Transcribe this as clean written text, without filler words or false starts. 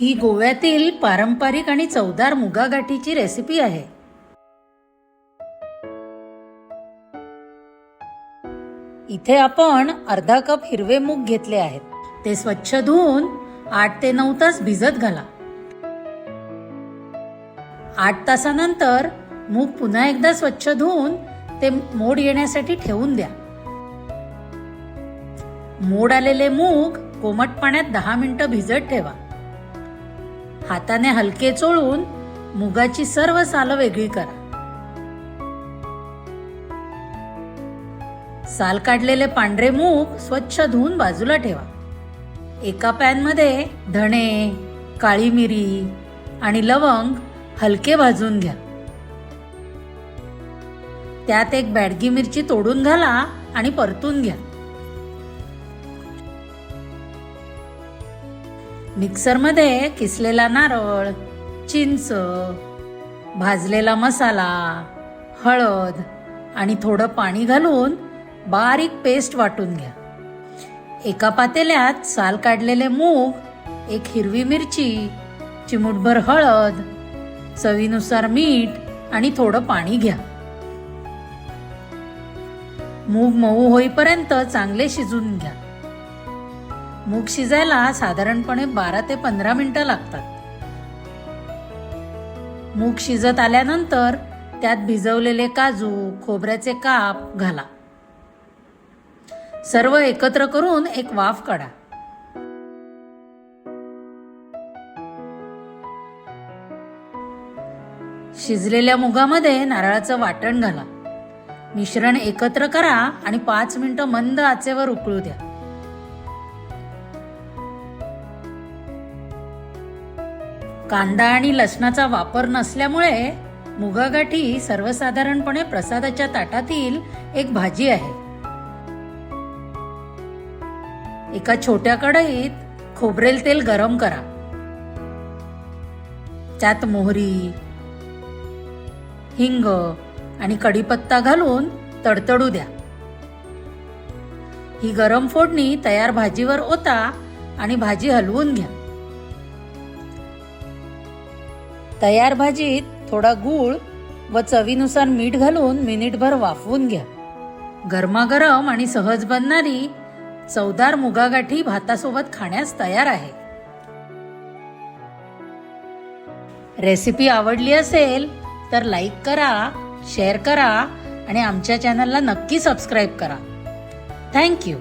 ही गोव्यातील पारंपरिक आणि चवदार मुगागाठीची रेसिपी आहे। इथे आपण अर्धा कप हिरवे मूग घेतले आहेत। ते स्वच्छ धुवून 8 ते 9 तास भिजत घाला। 8 तासानंतर मूग पुन्हा एकदा स्वच्छ धुवून ते मोड येण्यासाठी ठेवून द्या। मोड आलेले मूग कोमट पाण्यात 10 मिनिटे भिजत ठेवा। हाताने हलके चोळून मुगाची सर्व सालं वेगळी करा। साल काढलेले पांढरे मूग स्वच्छ धुवून बाजूला ठेवा। एका पॅन मध्ये धणे, काळी मिरी आणि लवंग हलके भाजून घ्या। त्यात एक बॅडगी मिरची तोडून घाला आणि परतून घ्या। मिक्सर मध्ये किसलेला नारळ, चिंच, भाजलेला मसाला, हळद आणि थोडं पाणी घालून बारीक पेस्ट वाटून घ्या। एका पातेल्यात साल काढलेले मूग, एक हिरवी मिरची, चिमूटभर हळद, चवीनुसार मीठ आणि थोडं पाणी घ्या। मूग मऊ होईपर्यंत चांगले शिजून घ्या। मूग शिजायला साधारणपणे 12 ते 15 मिनिटं लागतात। मूग शिजत आल्यानंतर त्यात भिजवलेले काजू, खोबऱ्याचे काप घाला। सर्व एकत्र करून एक वाफ काढा। शिजलेल्या मुगामध्ये नारळाचं वाटण घाला। मिश्रण एकत्र करा आणि 5 मिनिटं मंद आचेवर उकळू द्या। कांदा आणि लसणाचा वापर नसल्यामुळे मुगागाठी सर्वसाधारणपणे प्रसादाच्या ताटातील एक भाजी आहे। एका छोट्या कढईत खोबरेल तेल गरम करा। त्यात मोहरी, हिंग आणि कढीपत्ता घालून तडतडू द्या। ही गरम फोडणी तयार भाजीवर ओता आणि भाजी हलवून घ्या। तयार भाजीत थोडा गूळ व चवीनुसार मीठ घालून मिनिटभर वाफवून घ्या। गरमागरम आणि सहज बनणारी चवदार मुगागाठी भातासोबत खाण्यास तयार आहे। रेसिपी आवडली असेल तर लाईक करा, शेअर करा आणि आमच्या चॅनलला नक्की सबस्क्राईब करा। Thank you.